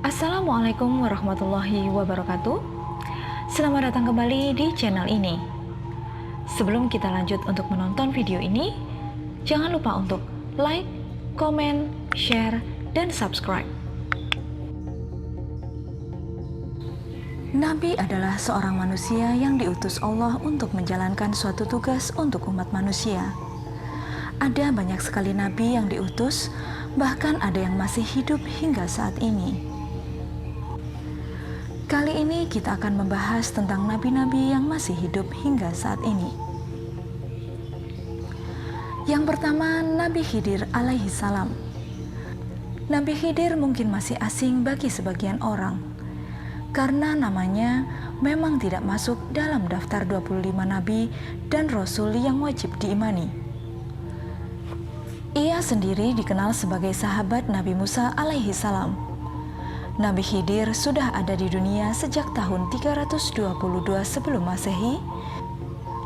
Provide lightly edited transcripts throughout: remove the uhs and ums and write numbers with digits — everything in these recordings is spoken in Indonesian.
Assalamualaikum warahmatullahi wabarakatuh. Selamat datang kembali di channel ini. Sebelum kita lanjut untuk menonton video ini, jangan lupa untuk like, komen, share, dan subscribe. Nabi adalah seorang manusia yang diutus Allah untuk menjalankan suatu tugas untuk umat manusia. Ada banyak sekali nabi yang diutus, bahkan ada yang masih hidup hingga saat ini. Kali ini kita akan membahas tentang nabi-nabi yang masih hidup hingga saat ini. Yang pertama, Nabi Khidir alaihi salam. Nabi Khidir mungkin masih asing bagi sebagian orang, karena namanya memang tidak masuk dalam daftar 25 nabi dan rasul yang wajib diimani. Ia sendiri dikenal sebagai sahabat Nabi Musa alaihi salam. Nabi Khidir sudah ada di dunia sejak tahun 322 sebelum Masehi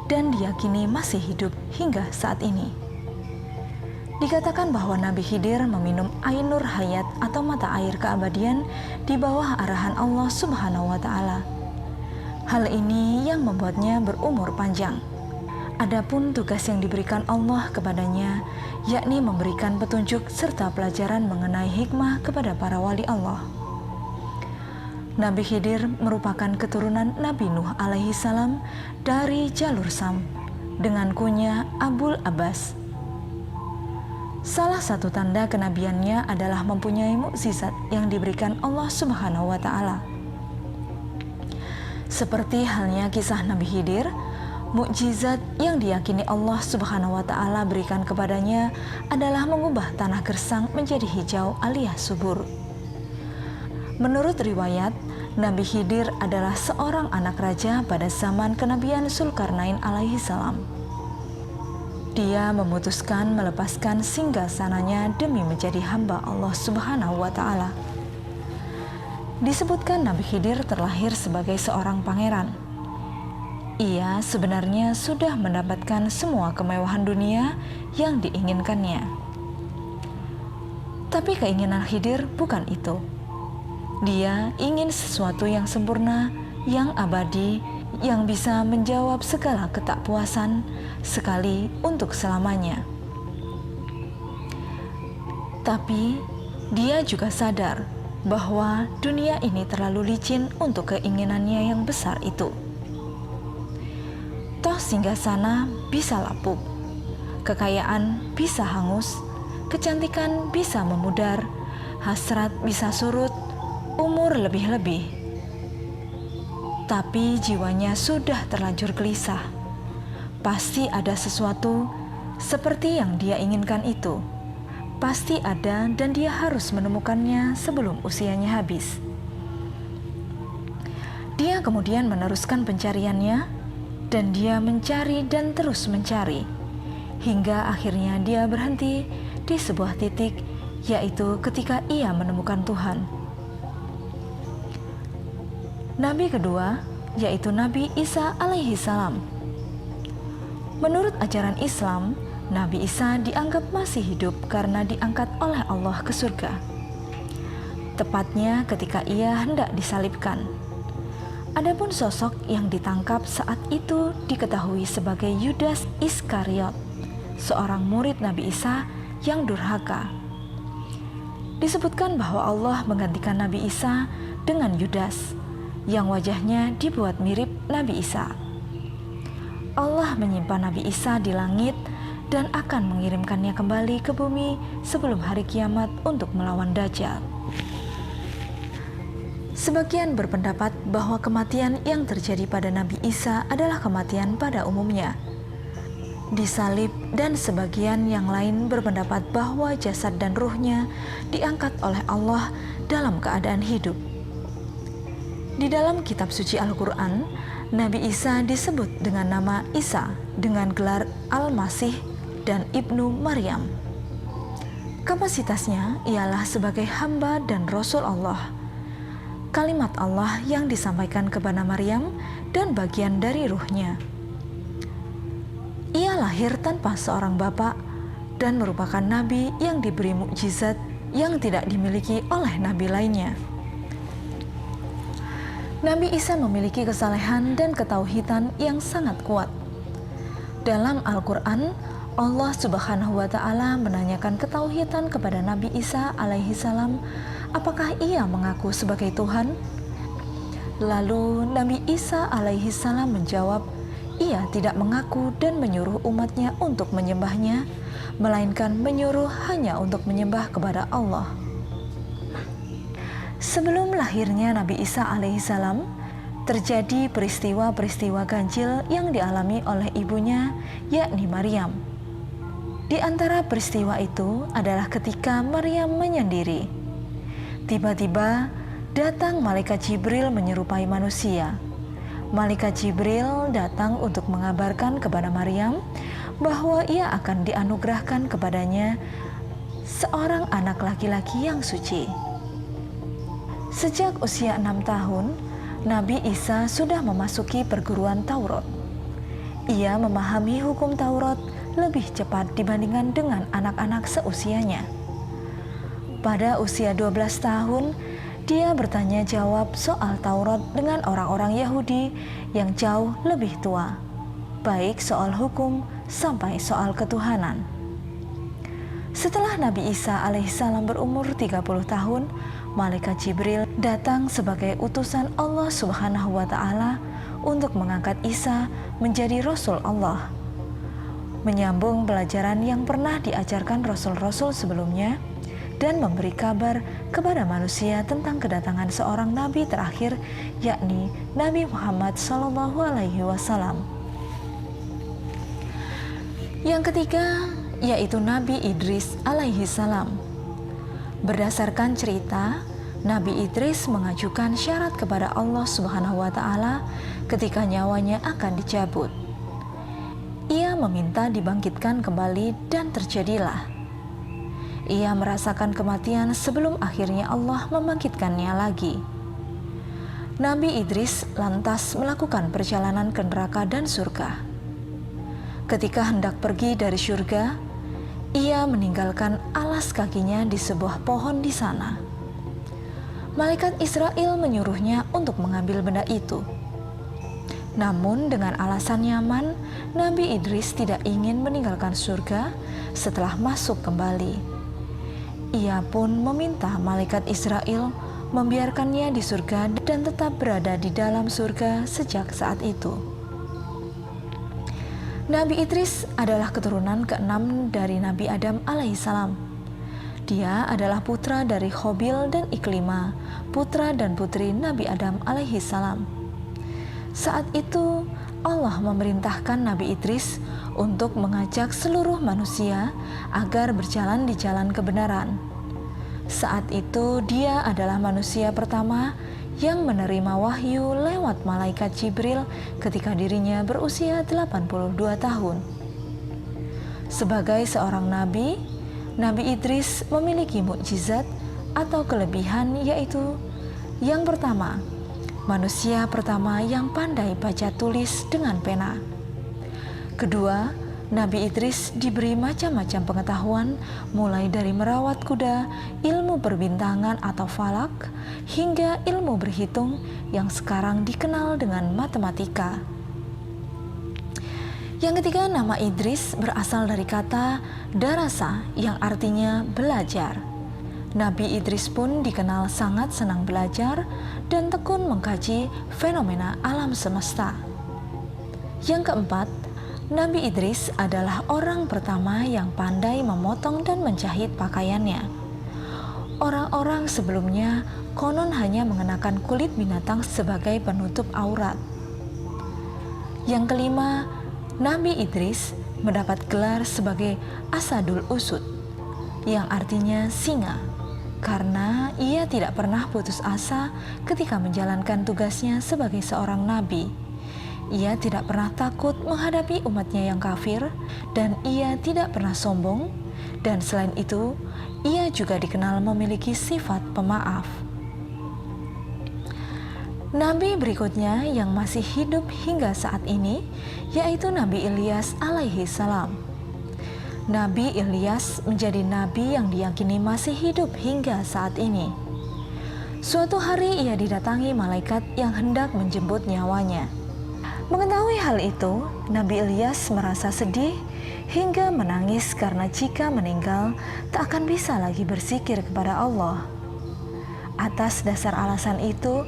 dan diyakini masih hidup hingga saat ini. Dikatakan bahwa Nabi Khidir meminum air nur hayat atau mata air keabadian di bawah arahan Allah Subhanahu wa Ta'ala. Hal ini yang membuatnya berumur panjang. Adapun tugas yang diberikan Allah kepadanya, yakni memberikan petunjuk serta pelajaran mengenai hikmah kepada para wali Allah. Nabi Khidir merupakan keturunan Nabi Nuh alaihi salam dari jalur Sam dengan kunyah Abul Abbas. Salah satu tanda kenabiannya adalah mempunyai mukjizat yang diberikan Allah Subhanahu wa Ta'ala. Seperti halnya kisah Nabi Khidir, mukjizat yang diyakini Allah Subhanahu wa Ta'ala berikan kepadanya adalah mengubah tanah gersang menjadi hijau alias subur. Menurut riwayat, Nabi Khidir adalah seorang anak raja pada zaman kenabian Zulkarnain alaihi salam. Dia memutuskan melepaskan singgasananya demi menjadi hamba Allah Subhanahu wa Ta'ala. Disebutkan Nabi Khidir terlahir sebagai seorang pangeran. Ia sebenarnya sudah mendapatkan semua kemewahan dunia yang diinginkannya. Tapi keinginan Khidir bukan itu. Dia ingin sesuatu yang sempurna, yang abadi, yang bisa menjawab segala ketakpuasan sekali untuk selamanya. Tapi dia juga sadar bahwa dunia ini terlalu licin untuk keinginannya yang besar itu. Toh singgasana bisa lapuk, kekayaan bisa hangus, kecantikan bisa memudar, hasrat bisa surut, umur lebih-lebih. Tapi jiwanya sudah terlanjur gelisah. Pasti ada sesuatu seperti yang dia inginkan itu. Pasti ada dan dia harus menemukannya sebelum usianya habis. Dia kemudian meneruskan pencariannya dan dia mencari dan terus mencari. Hingga akhirnya dia berhenti di sebuah titik, yaitu ketika ia menemukan Tuhan. Nabi kedua, yaitu Nabi Isa alaihi salam. Menurut ajaran Islam, Nabi Isa dianggap masih hidup karena diangkat oleh Allah ke surga. Tepatnya ketika ia hendak disalibkan. Adapun sosok yang ditangkap saat itu diketahui sebagai Yudas Iskariot, seorang murid Nabi Isa yang durhaka. Disebutkan bahwa Allah menggantikan Nabi Isa dengan Yudas, yang wajahnya dibuat mirip Nabi Isa. Allah menyimpan Nabi Isa di langit dan akan mengirimkannya kembali ke bumi sebelum hari kiamat untuk melawan Dajjal. Sebagian berpendapat bahwa kematian yang terjadi pada Nabi Isa adalah kematian pada umumnya, disalib, dan sebagian yang lain berpendapat bahwa jasad dan ruhnya diangkat oleh Allah dalam keadaan hidup. Di dalam kitab suci Al-Quran, Nabi Isa disebut dengan nama Isa dengan gelar Al-Masih dan Ibnu Maryam. Kapasitasnya ialah sebagai hamba dan Rasul Allah. Kalimat Allah yang disampaikan kepada Maryam dan bagian dari ruhnya. Ia lahir tanpa seorang bapak dan merupakan nabi yang diberi mukjizat yang tidak dimiliki oleh nabi lainnya. Nabi Isa memiliki kesalehan dan ketauhidan yang sangat kuat. Dalam Al-Quran, Allah Subhanahu wa Ta'ala menanyakan ketauhidan kepada Nabi Isa alaihi salam, apakah ia mengaku sebagai Tuhan? Lalu Nabi Isa alaihi salam menjawab, ia tidak mengaku dan menyuruh umatnya untuk menyembahnya, melainkan menyuruh hanya untuk menyembah kepada Allah. Sebelum lahirnya Nabi Isa alaihissalam, terjadi peristiwa-peristiwa ganjil yang dialami oleh ibunya, yakni Maryam. Di antara peristiwa itu adalah ketika Maryam menyendiri. Tiba-tiba datang malaikat Jibril menyerupai manusia. Malaikat Jibril datang untuk mengabarkan kepada Maryam bahwa ia akan dianugerahkan kepadanya seorang anak laki-laki yang suci. Sejak usia 6 tahun, Nabi Isa sudah memasuki perguruan Taurat. Ia memahami hukum Taurat lebih cepat dibandingkan dengan anak-anak seusianya. Pada usia 12 tahun, dia bertanya jawab soal Taurat dengan orang-orang Yahudi yang jauh lebih tua, baik soal hukum sampai soal ketuhanan. Setelah Nabi Isa alaihissalam berumur 30 tahun, Malaikat Jibril datang sebagai utusan Allah Subhanahu wa Ta'ala untuk mengangkat Isa menjadi Rasul Allah. Menyambung pelajaran yang pernah diajarkan Rasul-Rasul sebelumnya dan memberi kabar kepada manusia tentang kedatangan seorang Nabi terakhir, yakni Nabi Muhammad SAW. Yang ketiga, yaitu Nabi Idris alaihi salam. Berdasarkan cerita, Nabi Idris mengajukan syarat kepada Allah Subhanahu wa Ta'ala ketika nyawanya akan dicabut. Ia meminta dibangkitkan kembali dan terjadilah. Ia merasakan kematian sebelum akhirnya Allah membangkitkannya lagi. Nabi Idris lantas melakukan perjalanan ke neraka dan surga. Ketika hendak pergi dari surga, ia meninggalkan alas kakinya di sebuah pohon di sana. Malaikat Israel menyuruhnya untuk mengambil benda itu. Namun dengan alasan nyaman, Nabi Idris tidak ingin meninggalkan surga setelah masuk kembali. Ia pun meminta malaikat Israel membiarkannya di surga dan tetap berada di dalam surga sejak saat itu. Nabi Idris adalah keturunan ke-6 dari Nabi Adam alaihissalam. Dia adalah putra dari Khobil dan Iklima, putra dan putri Nabi Adam alaihissalam. Saat itu Allah memerintahkan Nabi Idris untuk mengajak seluruh manusia agar berjalan di jalan kebenaran. Saat itu dia adalah manusia pertama yang menerima wahyu lewat malaikat Jibril ketika dirinya berusia 82 tahun. Sebagai seorang nabi, Nabi Idris memiliki mukjizat atau kelebihan, yaitu yang pertama, manusia pertama yang pandai baca tulis dengan pena. Kedua, Nabi Idris diberi macam-macam pengetahuan, mulai dari merawat kuda, ilmu perbintangan atau falak, hingga ilmu berhitung yang sekarang dikenal dengan matematika. Yang ketiga, nama Idris berasal dari kata darasa yang artinya belajar. Nabi Idris pun dikenal sangat senang belajar dan tekun mengkaji fenomena alam semesta. Yang keempat, Nabi Idris adalah orang pertama yang pandai memotong dan menjahit pakaiannya. Orang-orang sebelumnya konon hanya mengenakan kulit binatang sebagai penutup aurat. Yang kelima, Nabi Idris mendapat gelar sebagai Asadul Usud, yang artinya singa, karena ia tidak pernah putus asa ketika menjalankan tugasnya sebagai seorang nabi. Ia tidak pernah takut menghadapi umatnya yang kafir, dan ia tidak pernah sombong, dan selain itu, ia juga dikenal memiliki sifat pemaaf. Nabi berikutnya yang masih hidup hingga saat ini, yaitu Nabi Ilyas alaihi salam. Nabi Ilyas menjadi nabi yang diyakini masih hidup hingga saat ini. Suatu hari ia didatangi malaikat yang hendak menjemput nyawanya. Mengetahui hal itu, Nabi Ilyas merasa sedih hingga menangis karena jika meninggal tak akan bisa lagi berzikir kepada Allah. Atas dasar alasan itu,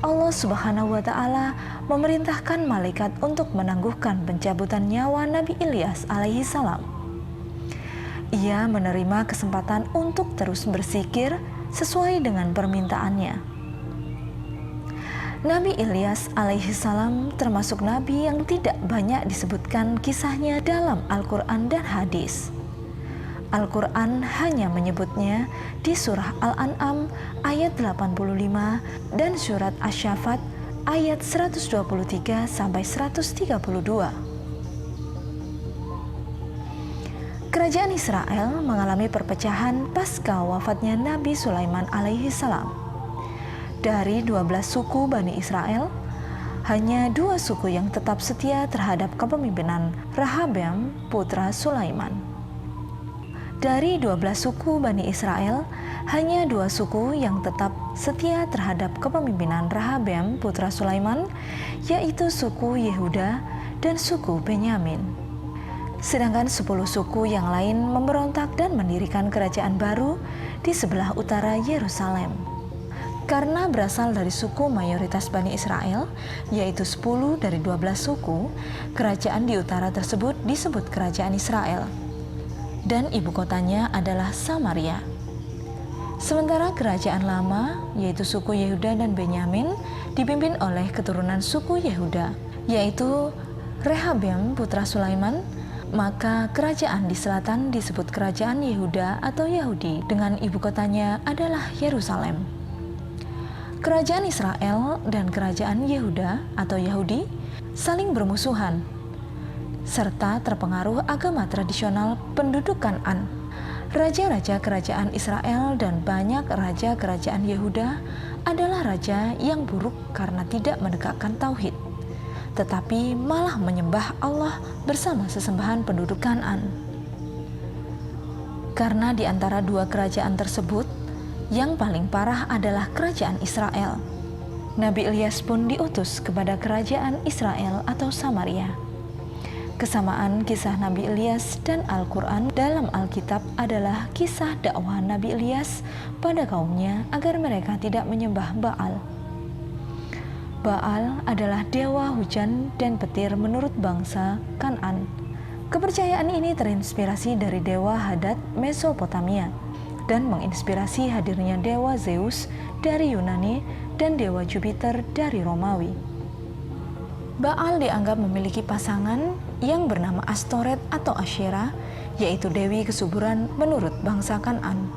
Allah Subhanahu wa Ta'ala memerintahkan malaikat untuk menangguhkan pencabutan nyawa Nabi Ilyas alaihi salam. Ia menerima kesempatan untuk terus berzikir sesuai dengan permintaannya. Nabi Ilyas alaihi salam termasuk nabi yang tidak banyak disebutkan kisahnya dalam Al-Quran dan hadis. Al-Quran hanya menyebutnya di surah Al-An'am ayat 85 dan surat Asy-Syaffat ayat 123 sampai 132. Kerajaan Israel mengalami perpecahan pasca wafatnya Nabi Sulaiman alaihi salam. Dari 12 suku Bani Israel, hanya 2 suku yang tetap setia terhadap kepemimpinan Rehabeam putra Sulaiman. Dari 12 suku Bani Israel, hanya 2 suku yang tetap setia terhadap kepemimpinan Rehabeam putra Sulaiman, yaitu suku Yehuda dan suku Benyamin. Sedangkan 10 suku yang lain memberontak dan mendirikan kerajaan baru di sebelah utara Yerusalem. Karena berasal dari suku mayoritas Bani Israel, yaitu 10 dari 12 suku, kerajaan di utara tersebut disebut Kerajaan Israel. Dan ibu kotanya adalah Samaria. Sementara kerajaan lama, yaitu suku Yehuda dan Benyamin, dipimpin oleh keturunan suku Yehuda, yaitu Rehabeam putra Sulaiman, maka kerajaan di selatan disebut Kerajaan Yehuda atau Yahudi, dengan ibu kotanya adalah Yerusalem. Kerajaan Israel dan kerajaan Yehuda atau Yahudi saling bermusuhan, serta terpengaruh agama tradisional penduduk Kan'an. Raja-raja kerajaan Israel dan banyak raja kerajaan Yehuda adalah raja yang buruk karena tidak menegakkan tauhid, tetapi malah menyembah Allah bersama sesembahan penduduk Kan'an. Karena di antara 2 kerajaan tersebut, yang paling parah adalah kerajaan Israel. Nabi Ilyas pun diutus kepada kerajaan Israel atau Samaria. Kesamaan kisah Nabi Ilyas dan Al-Quran dalam Alkitab adalah kisah dakwah Nabi Ilyas pada kaumnya agar mereka tidak menyembah Baal. Baal adalah dewa hujan dan petir menurut bangsa Kan'an. Kepercayaan ini terinspirasi dari dewa Hadad Mesopotamia dan menginspirasi hadirnya dewa Zeus dari Yunani dan dewa Jupiter dari Romawi. Baal dianggap memiliki pasangan yang bernama Astoret atau Asyera, yaitu dewi kesuburan menurut bangsa Kan'an.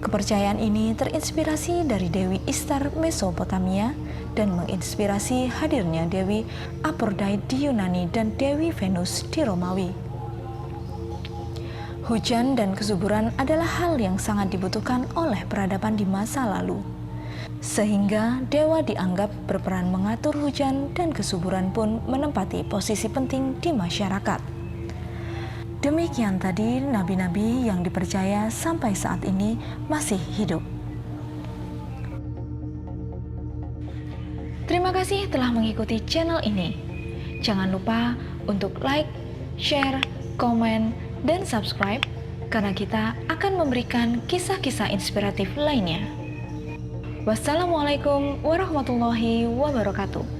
Kepercayaan ini terinspirasi dari dewi Ishtar Mesopotamia dan menginspirasi hadirnya dewi Aphrodite di Yunani dan dewi Venus di Romawi. Hujan dan kesuburan adalah hal yang sangat dibutuhkan oleh peradaban di masa lalu. Sehingga dewa dianggap berperan mengatur hujan dan kesuburan pun menempati posisi penting di masyarakat. Demikian tadi nabi-nabi yang dipercaya sampai saat ini masih hidup. Terima kasih telah mengikuti channel ini. Jangan lupa untuk like, share, komen, dan subscribe karena kita akan memberikan kisah-kisah inspiratif lainnya. Wassalamualaikum warahmatullahi wabarakatuh.